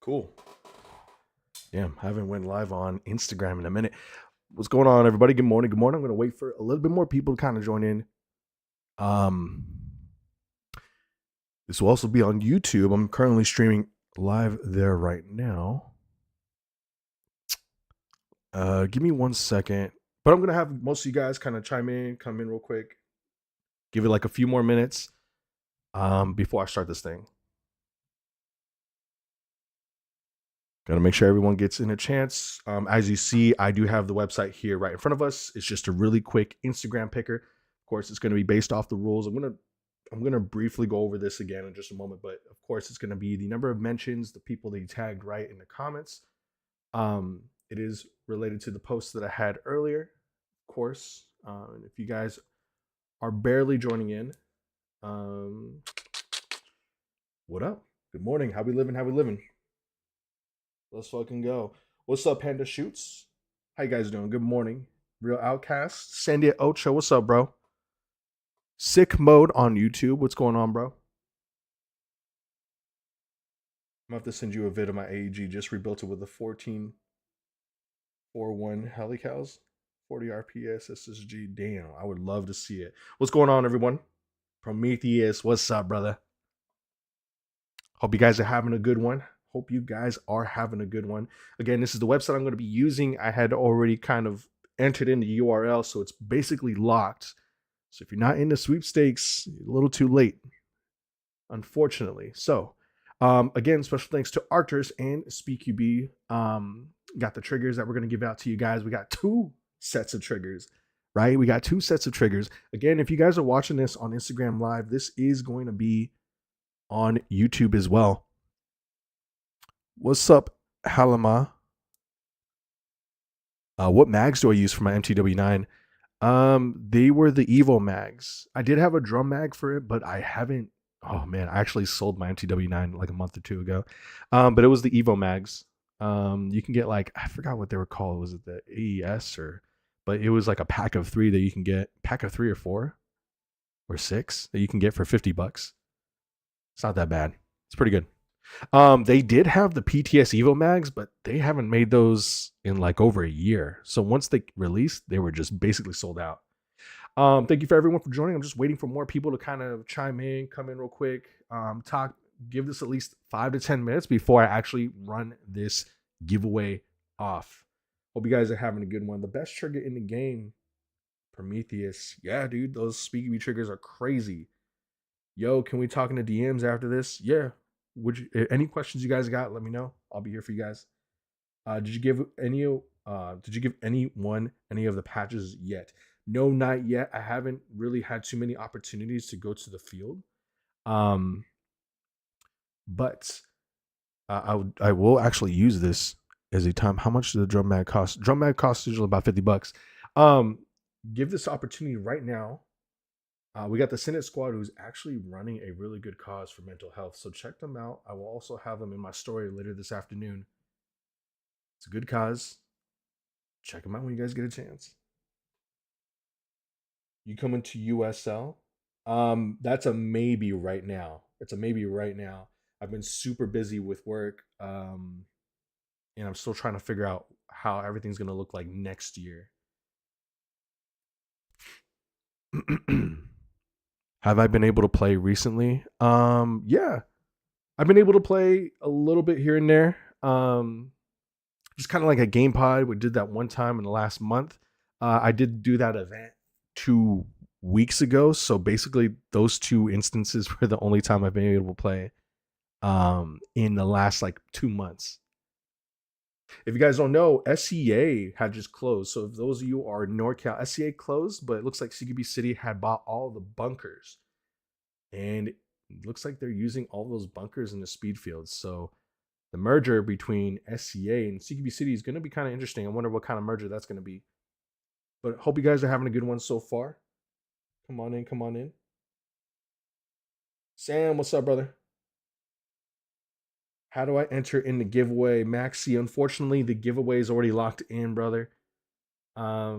Cool. Damn, I haven't went live on Instagram in a minute. What's going on, everybody? Good morning. Good morning. I'm gonna wait for a little bit more people to kind of join in. Um, this will also be on YouTube. I'm currently streaming live there right now. Give me 1 second. But I'm gonna have most of you guys kind of chime in, come in real quick, give it like a few more minutes before I start this thing. Got to make sure everyone gets in a chance. As you see, I do have the website here right in front of us. It's just a really quick Instagram picker. Of course, it's going to be based off the rules. I'm gonna briefly go over this again in just a moment, but of course, it's going to be the number of mentions, the people that you tagged right in the comments. It is related to the posts that I had earlier, of course. And if you guys are barely joining in, um, what up? Good morning. How we living? How we living? Let's fucking go. What's up, Panda Shoots? How you guys doing? Good morning. Real Outcast. Sandy Ocho. What's up, bro? Sick Mode on YouTube. What's going on, bro? I'm gonna have to send you a vid of my AEG. Just rebuilt it with a 1441 Helicals, 40 RPS SSG. Damn, I would love to see it. What's going on, everyone? Prometheus, what's up, brother? Hope you guys are having a good one. Hope you guys are having a good one. Again, this is the website I'm going to be using. I had already kind of entered in the URL, so it's basically locked. So if you're not in the sweepstakes, you're a little too late, unfortunately. So again, special thanks to Arcturus and SpeakQB. Got the triggers that we're going to give out to you guys. We got two sets of triggers, right? We got two sets of triggers. Again, if you guys are watching this on Instagram Live, this is going to be on YouTube as well. What's up, Halama? What mags do I use for my MTW9? They were the Evo mags. I did have a drum mag for it, but I haven't. Oh man, I actually sold my MTW9 like a month or two ago. But it was the Evo mags. You can get like, I forgot what they were called. Was it the AES or? But it was like a pack of 3 that you can get. Pack of 3 or 4 or 6 that you can get for $50. It's not that bad. It's pretty good. They did have the PTS Evo mags, but they haven't made those in like over a year. So once they released, they were just basically sold out. Thank you for everyone for joining. I'm just waiting for more people to kind of chime in, come in real quick, talk, give this at least 5 to 10 minutes before I actually run this giveaway off. Hope you guys are having a good one. The best trigger in the game, Prometheus. Yeah, dude, those SpeakQB triggers are crazy. Yo, can we talk in the DMs after this? Yeah. Would you any questions you guys got? Let me know. I'll be here for you guys. Did you give anyone any of the patches yet? No, not yet. I haven't really had too many opportunities to go to the field. But I will actually use this as a time. How much does the drum mag cost? Drum mag costs usually about $50. Give this opportunity right now. We got the Senate Squad who's actually running a really good cause for mental health. So check them out. I will also have them in my story later this afternoon. It's a good cause. Check them out when you guys get a chance. You coming to USL? That's a maybe right now. It's a maybe right now. I've been super busy with work. And I'm still trying to figure out how everything's gonna look like next year. Have I been able to play recently? Yeah. I've been able to play a little bit here and there. Just kind of like a game pod. We did that one time in the last month. I did do that event 2 weeks ago. So basically, those 2 instances were the only time I've been able to play in the last like 2 months. If you guys don't know, SEA had just closed. So if those of you are NorCal, SEA closed, but it looks like CQB City had bought all the bunkers. And it looks like they're using all those bunkers in the speed fields. So the merger between SCA and CQB City is going to be kind of interesting. I wonder what kind of merger that's going to be. But hope you guys are having a good one so far. Come on in, come on in. Sam, what's up, brother? How do I enter in the giveaway? Maxi, unfortunately, the giveaway is already locked in, brother. I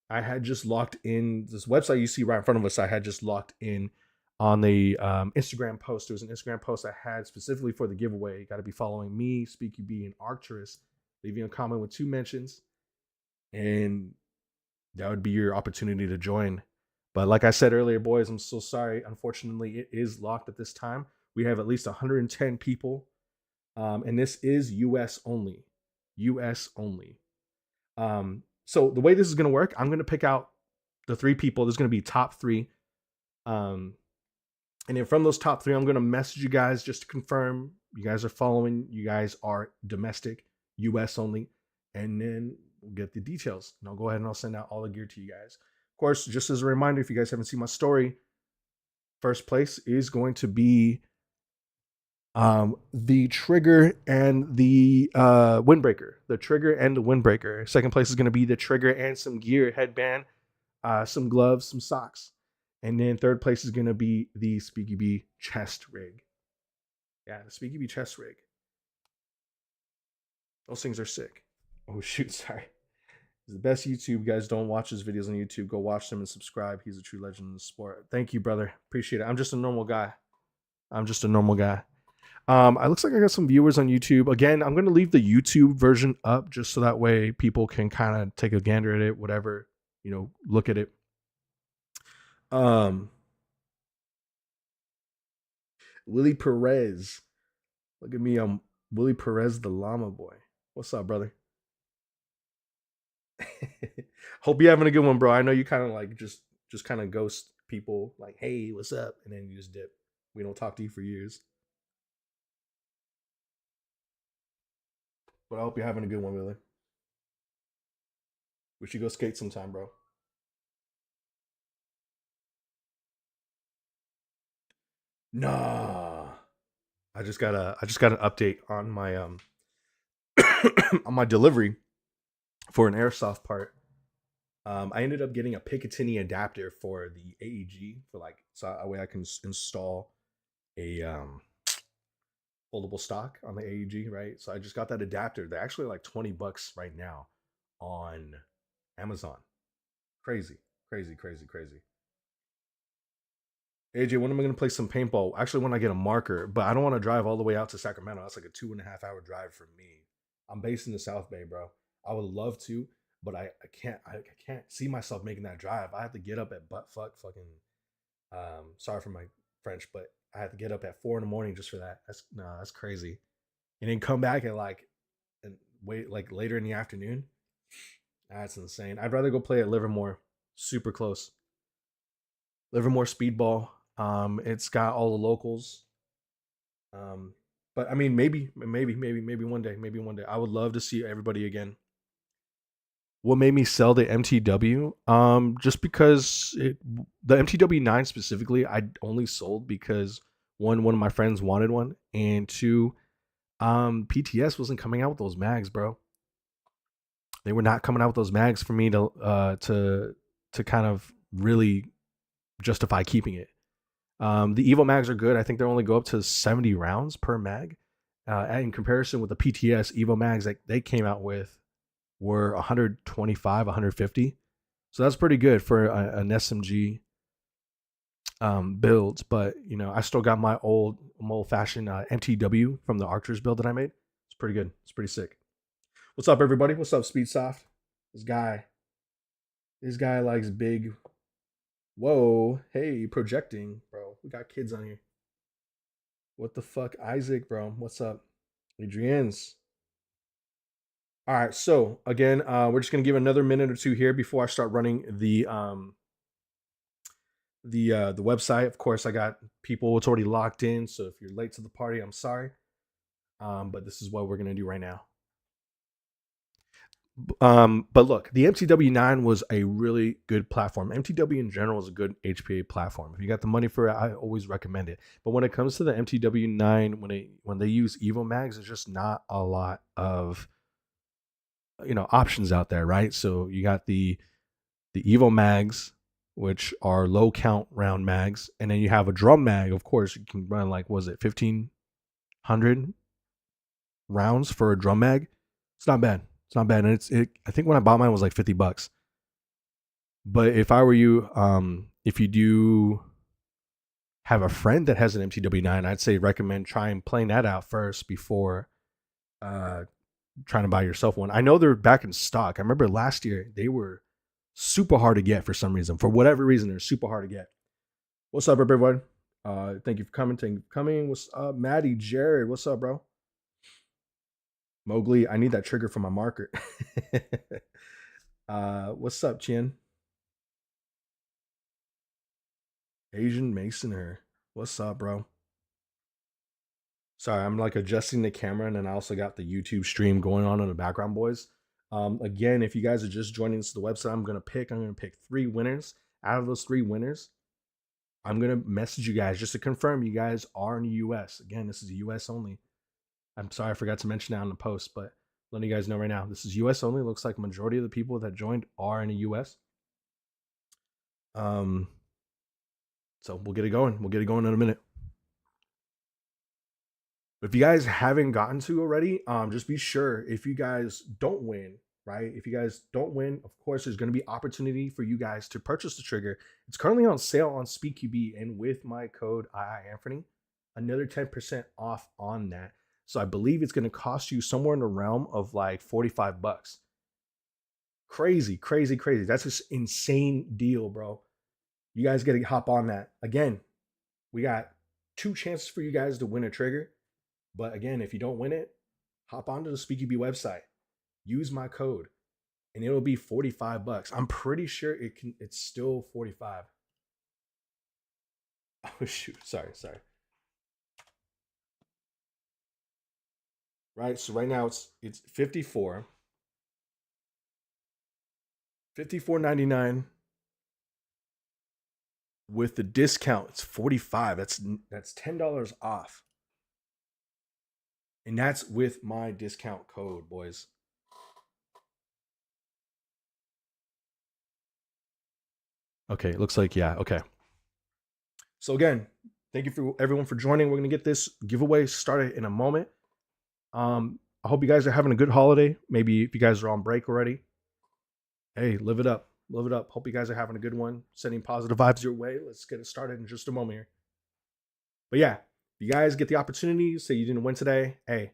had just locked in this website you see right in front of us. I had just locked in on the Instagram post. There was an Instagram post I had specifically for the giveaway. You got to be following me, SpeakyB, and Arcturus, leaving a comment with 2 mentions, and that would be your opportunity to join. But like I said earlier, boys, I'm so sorry. Unfortunately, it is locked at this time. We have at least 110 people, and this is US only. US only. So the way this is going to work, I'm going to pick out the 3 people. There's going to be top 3. And then from those top 3, I'm going to message you guys just to confirm you guys are following. You guys are domestic, US only. And then we'll get the details. And I'll go ahead and I'll send out all the gear to you guys. Of course, just as a reminder, if you guys haven't seen my story, first place is going to be the trigger and the windbreaker. The trigger and the windbreaker. Second place is going to be the trigger and some gear, headband, some gloves, some socks. And then third place is going to be the SpeakyB chest rig. Yeah, the SpeakyB chest rig. Those things are sick. Oh, shoot, sorry. He's the best YouTube. You guys don't watch his videos on YouTube, go watch them and subscribe. He's a true legend in the sport. Thank you, brother. Appreciate it. I'm just a normal guy. It looks like I got some viewers on YouTube. Again, I'm going to leave the YouTube version up just so that way people can kind of take a gander at it, whatever, look at it. Willie Perez. Look at me. I'm Willie Perez, the llama boy. What's up, brother? Hope you're having a good one, bro. I know you kind of like just kind of ghost people like, hey, what's up? And then you just dip. We don't talk to you for years. But I hope you're having a good one, Willie. We should go skate sometime, bro. Nah. I just got an update on my on my delivery for an airsoft part. I ended up getting a Picatinny adapter for the AEG for so that way I can install a foldable stock on the AEG, right? So I just got that adapter. They're actually like $20 right now on Amazon. Crazy. AJ, when am I going to play some paintball? Actually, when I get a marker, but I don't want to drive all the way out to Sacramento. That's like a 2.5-hour drive for me. I'm based in the South Bay, bro. I would love to, but I can't. I can't see myself making that drive. I have to get up at fucking. Sorry for my French, but I have to get up at 4 in the morning just for that. That's crazy. And then come back at and wait later in the afternoon. That's insane. I'd rather go play at Livermore, super close. Livermore Speedball. It's got all the locals. But I mean, maybe one day, I would love to see everybody again. What made me sell the MTW? Just because the MTW 9 specifically, I only sold because one of my friends wanted one, and 2, PTS wasn't coming out with those mags, bro. They were not coming out with those mags for me to kind of really justify keeping it. The Evo mags are good. I think they only go up to 70 rounds per mag. In comparison with the PTS Evo mags that they came out with were 125, 150. So that's pretty good for an SMG build. But I still got my old fashioned MTW from the Arcturus build that I made. It's pretty good. It's pretty sick. What's up, everybody? What's up, Speedsoft? This guy likes big. Whoa, hey, projecting, bro. We got kids on here. What the fuck, Isaac, bro? What's up, Adrienne's? All right, so again, we're just gonna give another minute or 2 here before I start running the website. Of course, I got people. It's already locked in, so if you're late to the party, I'm sorry. But this is what we're gonna do right now. But look, the MTW 9 was a really good platform. MTW in general is a good HPA platform. If you got the money for it, I always recommend it. But when it comes to the MTW 9, when they use Evo mags, there's just not a lot of options out there, right? So you got the Evo mags, which are low count round mags, and then you have a drum mag. Of course, you can run 1,500 rounds for a drum mag. It's not bad. It's not bad. And I think when I bought mine it was like $50. But if I were you, if you do have a friend that has an MTW9, I'd say recommend trying playing that out first before trying to buy yourself one. I know they're back in stock. I remember last year they were super hard to get for some reason. For whatever reason, they're super hard to get. What's up, everyone? Thank you for coming. Thank you for coming. What's up, Maddie, Jared? What's up, bro? Mowgli, I need that trigger for my marker. What's up, Chin? Asian Masoner. What's up, bro? Sorry, I'm like adjusting the camera, and then I also got the YouTube stream going on in the background, boys. Again, if you guys are just joining us to the website, I'm gonna pick 3 winners. Out of those 3 winners, I'm gonna message you guys just to confirm you guys are in the US. Again, this is US only. I'm sorry I forgot to mention that in the post, but letting you guys know right now, this is US only. Looks like majority of the people that joined are in the US. So we'll get it going. We'll get it going in a minute. If you guys haven't gotten to already, just be sure if you guys don't win, right? If you guys don't win, of course, there's going to be opportunity for you guys to purchase the trigger. It's currently on sale on SpeedQB, and with my code Anthony, another 10% off on that. So I believe it's going to cost you somewhere in the realm of like $45. Crazy, crazy, crazy. That's just insane deal, bro. You guys got to hop on that. Again, we got 2 chances for you guys to win a trigger. But again, if you don't win it, hop onto the SpeakQB website, use my code, and it'll be $45. I'm pretty sure it's still 45. Oh shoot, sorry. Right, so right now it's 54. $54.99. With the discount, it's 45. That's $10 off. And that's with my discount code, boys. Okay, it looks like, yeah, okay. So again, thank you for everyone for joining. We're gonna get this giveaway started in a moment. I hope you guys are having a good holiday. Maybe if you guys are on break already, hey, live it up. Live it up. Hope you guys are having a good one. Sending positive vibes your way. Let's get it started in just a moment here. But yeah, if you guys get the opportunity, say you didn't win today, hey,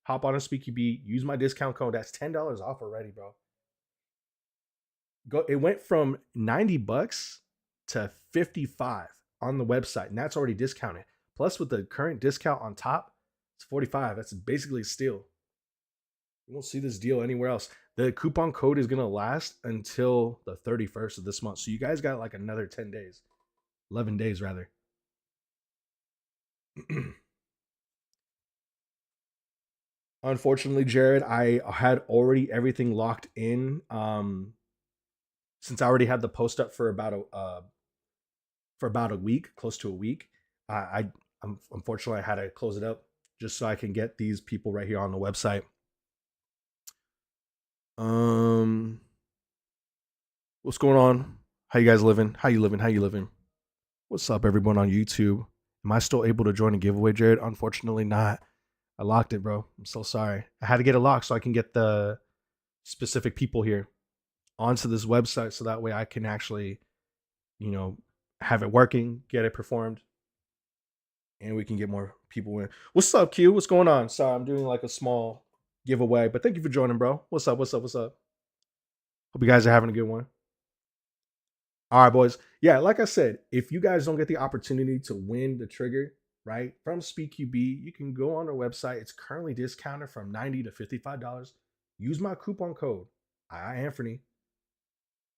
hop on a SpeakQB, use my discount code. That's $10 off already, bro. It went from $90 to 55 on the website, and that's already discounted. Plus, with the current discount on top, it's 45. That's basically a steal. You won't see this deal anywhere else. The coupon code is gonna last until the 31st of this month. So you guys got like another 10 days. 11 days rather. Unfortunately, Jared, I had already everything locked in. Since I already had the post up for about a week, close to a week. I'm unfortunately I had to close it up just so I can get these people right here on the website. What's going on? How you guys living? How you living? What's up, everyone on YouTube? Am I still able to join a giveaway, Jared? Unfortunately not. I locked it, bro. I'm so sorry. I had to get it locked so I can get the specific people here onto this website so that way I can actually, have it working, get it performed, and we can get more people in. What's up, Q? What's going on? Sorry, I'm doing like a small giveaway, but thank you for joining, bro. What's up? Hope you guys are having a good one. All right, boys. Yeah, like I said, if you guys don't get the opportunity to win the trigger, right, from SpeakQB, you can go on our website. It's currently discounted from $90 to $55. Use my coupon code, Anthony.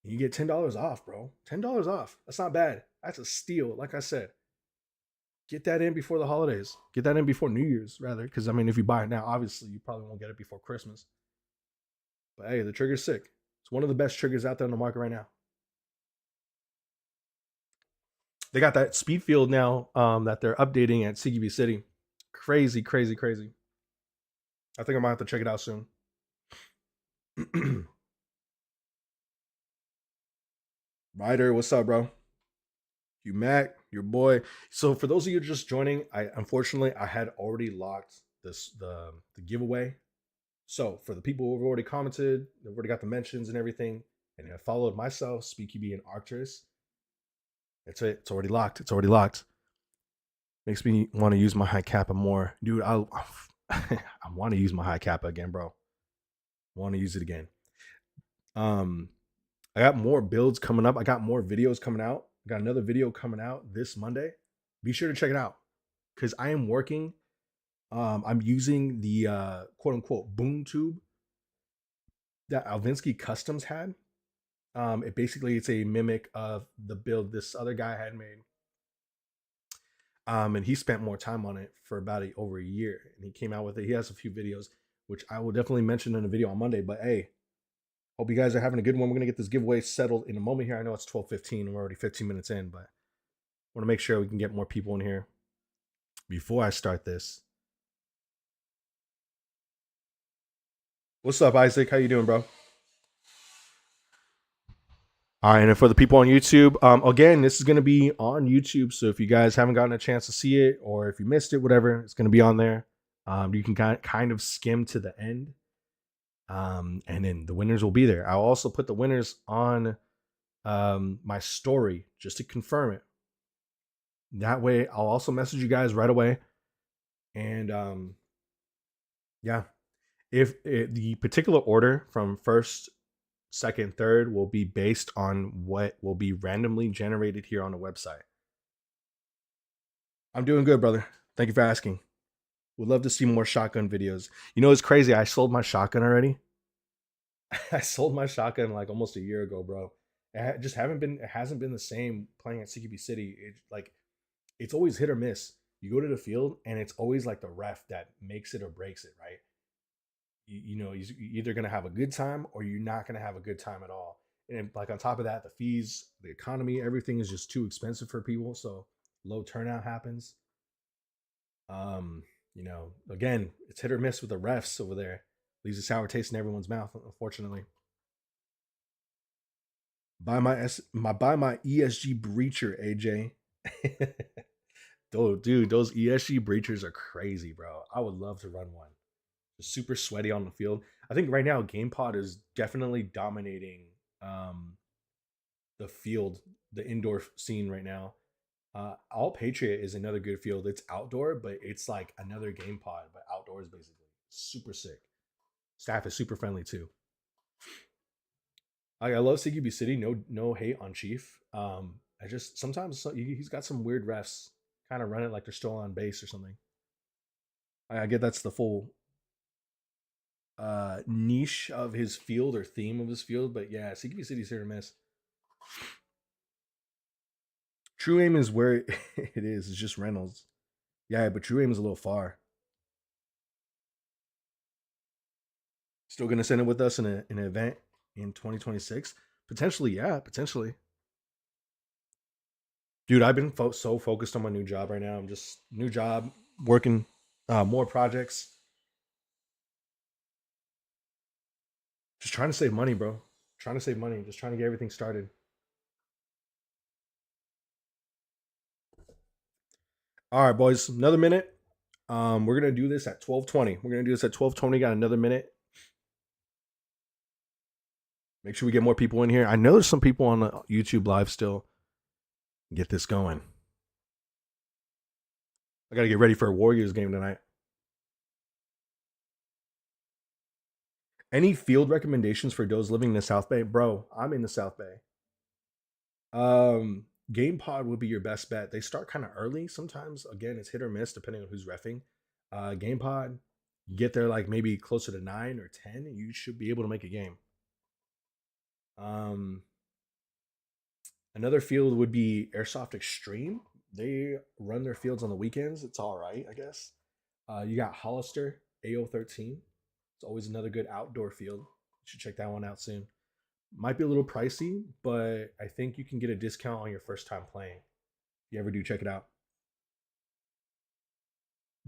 And you get $10 off, bro. $10 off. That's not bad. That's a steal. Like I said, get that in before the holidays. Get that in before New Year's, rather. Because, I mean, if you buy it now, obviously, you probably won't get it before Christmas. But, hey, the trigger's sick. It's one of the best triggers out there on the market right now. They got that speed field now that they're updating at CQB City. Crazy. I think I might have to check it out soon. Ryder, what's up, bro? You Mac, your boy. So for those of you just joining, unfortunately I had already locked the giveaway. So for the people who've already commented, they've already got the mentions and everything, and have followed myself, SpeakQB, and Arcturus, that's it. It's already locked. Makes me want to use my high kappa more, dude. I want to use my high kappa again, bro. Want to use it again. Um, I got more builds coming up. I got more videos coming out. I got another video coming out this Monday. Be sure to check it out because I am working. I'm using the quote unquote boom tube that Alvinsky Customs had. It basically it's a mimic of the build this other guy had made. And he spent more time on it for about over a year, and he came out with it. He has a few videos, which I will definitely mention in a video on Monday. But hey, hope you guys are having a good one. We're gonna get this giveaway settled in a moment here. I know it's 12:15, and we're already 15 minutes in, but I want to make sure we can get more people in here before I start this. What's up, Isaac? How you doing, bro? All right, and for the people on YouTube, again, this is going to be on YouTube. So if you guys haven't gotten a chance to see it, or if you missed it, whatever, it's going to be on there. You can kind of skim to the end, and then the winners will be there. I'll also put the winners on my story just to confirm it. That way, I'll also message you guys right away. And yeah, if the particular order from first, second, third will be based on what will be randomly generated here on the website. I'm doing good, brother. Thank you for asking. Would love to see more shotgun videos. You know, it's crazy. I sold my shotgun already. I sold my shotgun like almost a year ago, bro. Just haven't been. It hasn't been the same playing at CQB City. It's always hit or miss. You go to the field and it's always like the ref that makes it or breaks it, right? You know, you're either gonna have a good time or you're not gonna have a good time at all. And like on top of that, the fees, the economy, everything is just too expensive for people. So low turnout happens. Um, you know, again, it's hit or miss with the refs over there. Leaves a sour taste in everyone's mouth, unfortunately. Buy my ESG breacher, AJ. Dude, those ESG breachers are crazy, bro. I would love to run one. Just super sweaty on the field. I think right now GamePod is definitely dominating um, the field, the indoor scene right now. All Patriot is another good field. It's outdoor, but it's like another GamePod, but outdoors basically. Super sick. Staff is super friendly too. I love CQB City. No hate on Chief. I just sometimes he's got some weird refs kind of run it like they're still on base or something. I get that's the full niche of his field or theme of his field, but yeah, CQB City's hit or miss. True Aim is where it is. It's just Reynolds. Yeah, but True Aim is a little far. Still gonna send it with us in an event in 2026? Potentially, yeah, potentially. Dude, I've been so focused on my new job right now. I'm just new job, working more projects, just trying to save money, bro. Trying to save money, just trying to get everything started. All right, boys, another minute. We're gonna do this at 12:20. We're gonna do this at 12:20. Got another minute. Make sure we get more people in here. I know there's some people on the YouTube live still. Get this going. I gotta get ready for a Warriors game tonight. Any field recommendations for those living in the South Bay? Bro, I'm in the South Bay. GamePod would be your best bet. They start kind of early. Sometimes, again, it's hit or miss depending on who's refing. GamePod, you get there like maybe closer to 9 or 10, and you should be able to make a game. Um, Another field would be Airsoft Extreme. They run their fields on the weekends. It's all right, I guess. You got Hollister AO13. It's always another good outdoor field. You should check that one out soon. Might be a little pricey, but I think you can get a discount on your first time playing. If you ever do, check it out.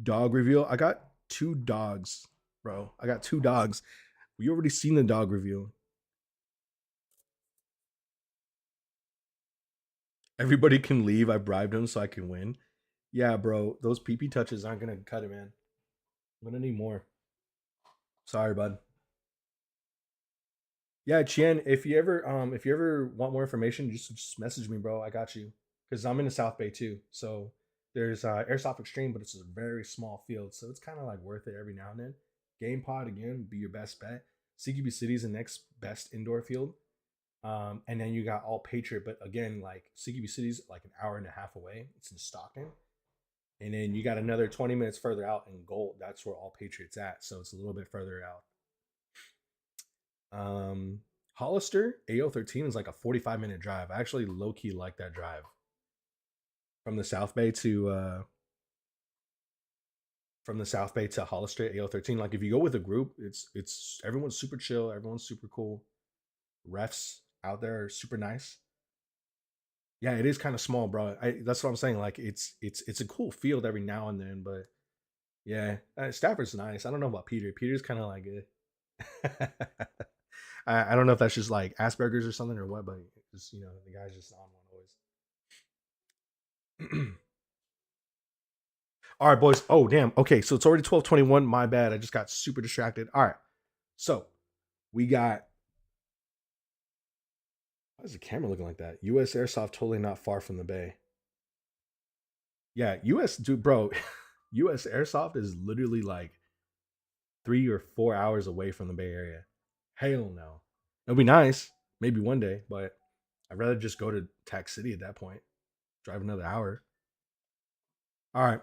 Dog reveal. I got two dogs, bro. I got two dogs. We already seen the dog reveal. Everybody can leave. I bribed him so I can win. Yeah, bro. Those PP touches aren't gonna cut it, man. I'm gonna need more. Sorry, bud. Yeah, Chien. If you ever want more information, just message me, bro. I got you. Because I'm in the South Bay too. So There's Airsoft Extreme, but it's a very small field, so it's kind of like worth it every now and then. Game Pod again, be your best bet. CQB City is the next best indoor field. And then you got All Patriot, but again, like CQB City's like an hour and a half away. It's in Stockton. And then you got another 20 minutes further out in Gold. That's where All Patriots at. So it's a little bit further out. Hollister, AO13 is like a 45-minute drive. I actually low key like that drive from the South Bay to Hollister, AO13. Like if you go with a group, it's everyone's super chill, everyone's super cool. Refs out there are super nice. Yeah, it is kind of small, bro. That's what I'm saying. Like it's a cool field every now and then, but yeah, Stafford's nice. I don't know about Peter. Peter's kind of like I don't know if that's just like Asperger's or something or what, but just the guy's just on one always. All right, boys. Oh damn. Okay, so it's already 12:21. My bad. I just got super distracted. All right, so we got. Why is the camera looking like that? U.S. Airsoft totally not far from the Bay. Yeah, U.S. dude, bro. U.S. Airsoft is literally like 3 or 4 hours away from the Bay Area. Hell no. It'll be nice, maybe one day, but I'd rather just go to Tax City at that point. Drive another hour. All right.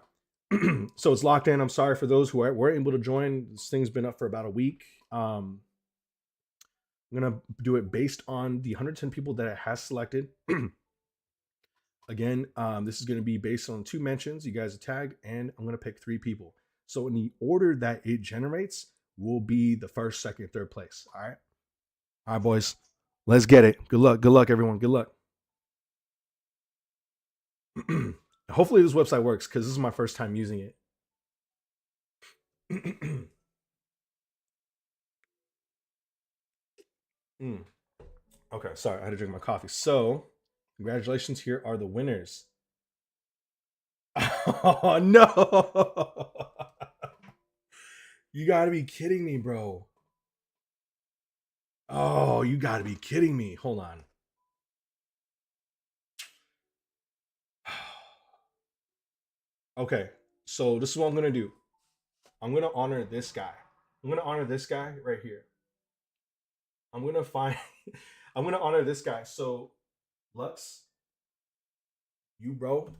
So it's locked in. I'm sorry for those who weren't able to join. This thing's been up for about a week. I'm gonna do it based on the 110 people that it has selected. Again, this is gonna be based on 2 mentions. You guys are tagged, and I'm gonna pick 3 people. So in the order that it generates will be the first, second, third place. All right. All right, boys. Let's get it. Good luck. Good luck, everyone. Good luck. Hopefully this website works because this is my first time using it. Okay, sorry, I had to drink my coffee. So, congratulations. Here are the winners. Oh no! You gotta be kidding me, bro. Oh, you gotta be kidding me. Hold on. Okay, so this is what I'm gonna do. I'm gonna honor this guy. I'm gonna honor this guy right here. I'm gonna find. I'm gonna honor this guy. So, Lux, you bro,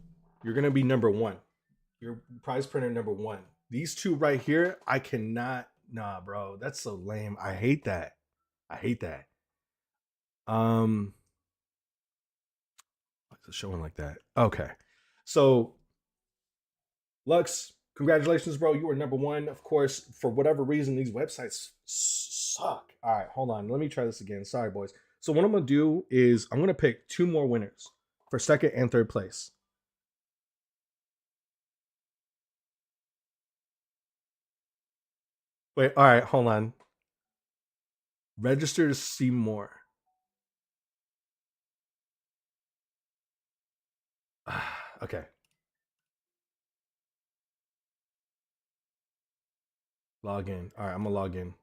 you're gonna be number 1. Your prize printer number 1. These 2 right here, I cannot. Nah, bro, that's so lame. I hate that. I hate that. Why is it showing like that? Okay, so Lux, congratulations, bro. You were number 1. Of course, for whatever reason, these websites suck. All right, hold on. Let me try this again. Sorry, boys. So what I'm gonna do is I'm gonna pick 2 more winners for second and third place. Wait, all right, hold on. Register to see more. Okay. Log in. All right, I'm gonna log in.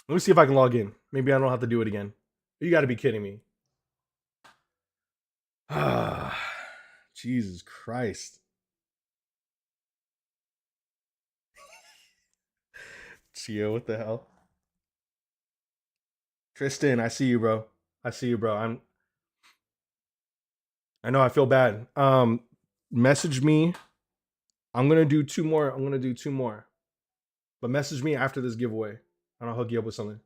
Let me see if I can log in. Maybe I don't have to do it again. You got to be kidding me. Jesus Christ. Chia, what the hell? Tristan, I see you, bro. I see you, bro. I know I feel bad. Message me. I'm gonna do 2 more. I'm gonna do 2 more. But message me after this giveaway, and I'll hook you up with something.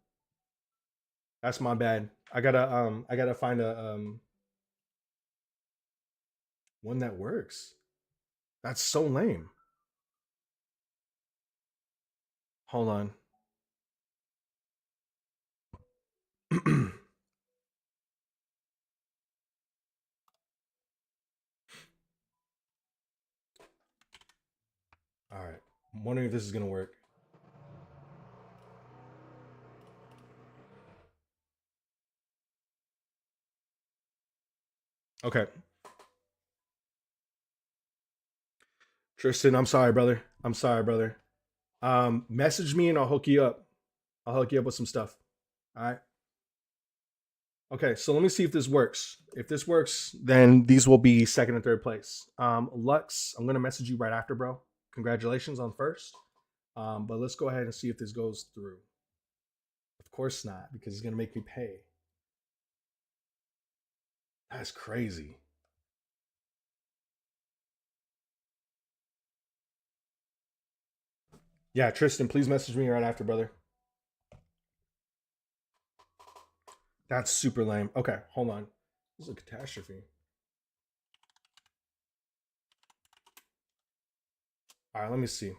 That's my bad. I gotta find a one that works. That's so lame. Hold on. All right. I'm wondering if this is gonna work. Okay. Tristan, I'm sorry, brother. I'm sorry, brother. Message me and I'll hook you up. I'll hook you up with some stuff. All right. Okay, so let me see if this works. If this works, then these will be second and third place. Lux, I'm gonna message you right after, bro. Congratulations on first. But let's go ahead and see if this goes through. Of course not, because he's gonna make me pay. That's crazy. Yeah, Tristan, please message me right after, brother. That's super lame. Okay, hold on. This is a catastrophe. All right, let me see.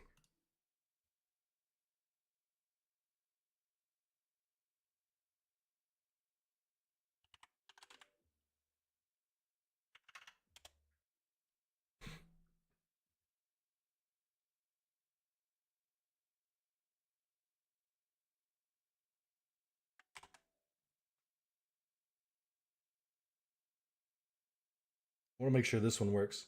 I want to make sure this one works.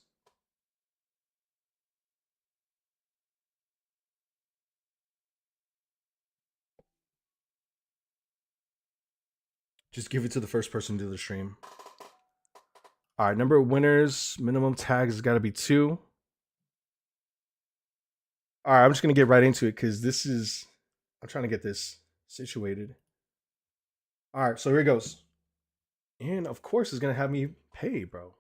Just give it to the first person to do the stream. All right, number of winners, minimum tags has got to be 2. All right, I'm just gonna get right into it because this is. I'm trying to get this situated. All right, so here it goes. And of course, it's gonna have me pay, bro.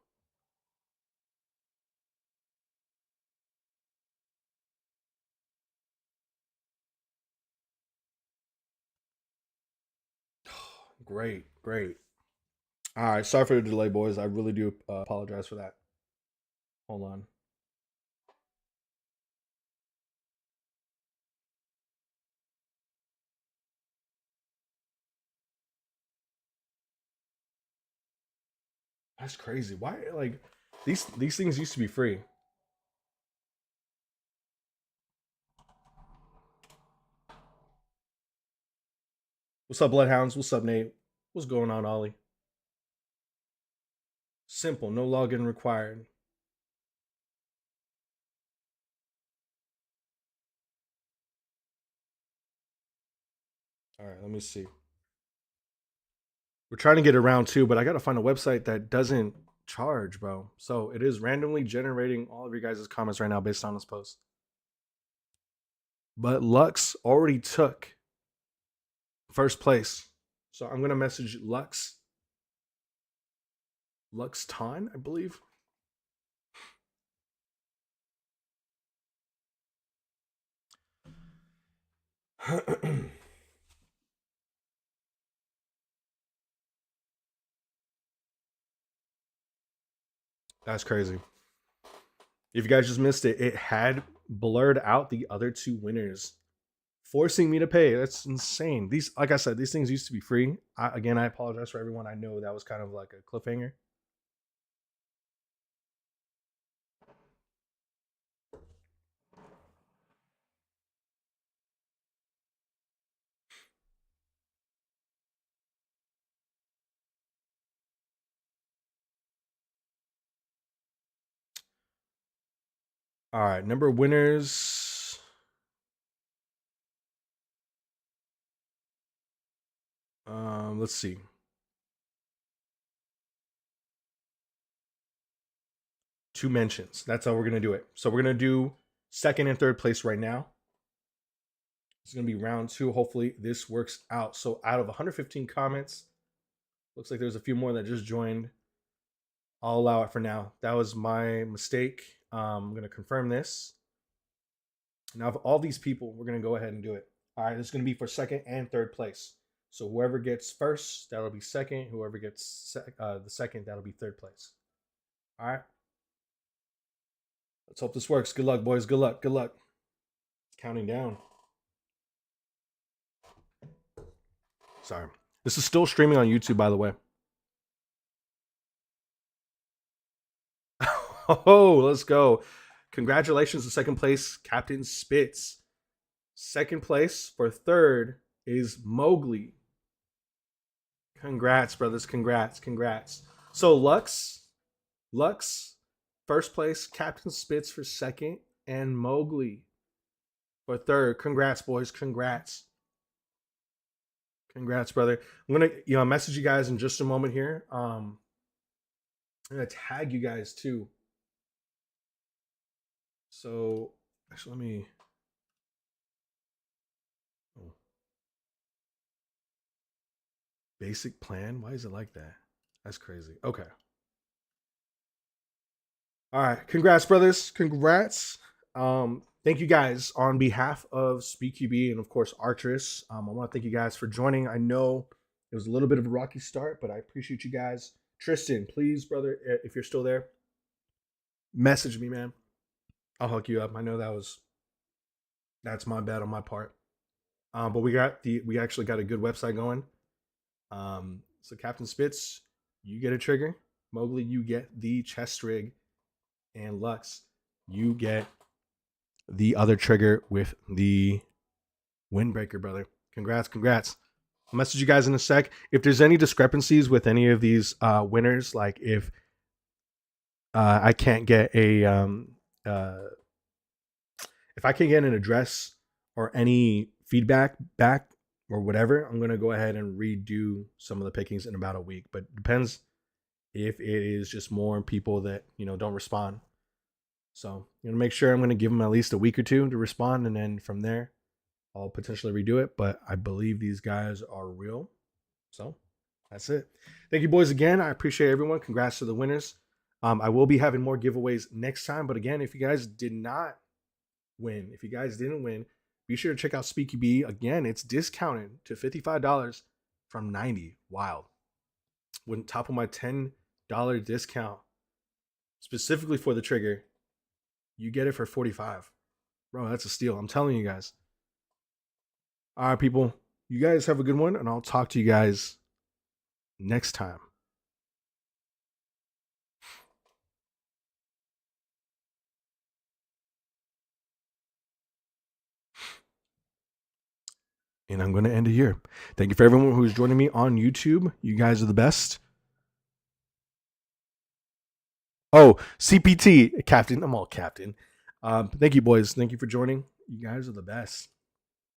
Great, great. All right, sorry for the delay, boys. I really do apologize for that. Hold on. That's crazy. Why, like, these things used to be free. What's up, Bloodhounds? What's up, Nate? What's going on, Ollie? Simple, no login required. All right, let me see. We're trying to get around too, but I gotta find a website that doesn't charge, bro. So it is randomly generating all of your guys' comments right now based on this post. But Lux already took first place. So I'm gonna message Lux Ton, I believe. That's crazy. If you guys just missed it, it had blurred out the other 2 winners, forcing me to pay. That's insane. These, like I said, these things used to be free. Again, I apologize for everyone. I know that was kind of like a cliffhanger. All right, number of winners. Let's see. Two mentions. That's how we're gonna do it. So we're gonna do second and third place right now. It's gonna be round 2. Hopefully this works out. So out of 115 comments, looks like there's a few more that just joined. I'll allow it for now. That was my mistake. I'm gonna confirm this. Now, of all these people, we're gonna go ahead and do it. All right, it's gonna be for second and third place. So whoever gets first, that'll be second. Whoever gets the second, that'll be third place. All right. Let's hope this works. Good luck, boys. Good luck. Good luck. It's counting down. Sorry. This is still streaming on YouTube, by the way. Oh, let's go. Congratulations to second place, Captain Spitz. Second place for third is Mowgli. Congrats, brothers. Congrats. Congrats. So Lux, first place, Captain Spitz for second, and Mowgli for third. Congrats, boys. Congrats. Congrats, brother. I'm gonna message you guys in just a moment here. I'm gonna tag you guys too. So actually, let me. Oh, basic plan. Why is it like that? That's crazy. Okay. All right. Congrats, brothers. Congrats. Thank you guys on behalf of SpeakQB and of course Arcturus. I want to thank you guys for joining. I know it was a little bit of a rocky start, but I appreciate you guys. Tristan, please, brother, if you're still there, message me, man. I'll hook you up. I know that's my bad on my part. But we actually got a good website going. So Captain Spitz, you get a trigger. Mowgli, you get the chest rig, and Lux, you get the other trigger with the windbreaker, brother. Congrats, congrats. I'll message you guys in a sec. If there's any discrepancies with any of these winners, like if I can't get a if I can get an address or any feedback back or whatever, I'm gonna go ahead and redo some of the pickings in about a week. But it depends if it is just more people that don't respond. So I'm gonna make sure I'm gonna give them at least a week or two to respond, and then from there, I'll potentially redo it. But I believe these guys are real. So that's it. Thank you, boys, again. I appreciate everyone. Congrats to the winners. I will be having more giveaways next time. But again, if you guys didn't win, be sure to check out SpeakQB. Again, it's discounted to $55 from $90. Wild. On top of my $10 discount, specifically for the trigger, you get it for $45. Bro, that's a steal. I'm telling you guys. All right, people. You guys have a good one, and I'll talk to you guys next time. And I'm going to end it here. Thank you for everyone who's joining me on YouTube. You guys are the best. Oh, CPT, Captain. I'm all Captain. Thank you, boys. Thank you for joining. You guys are the best.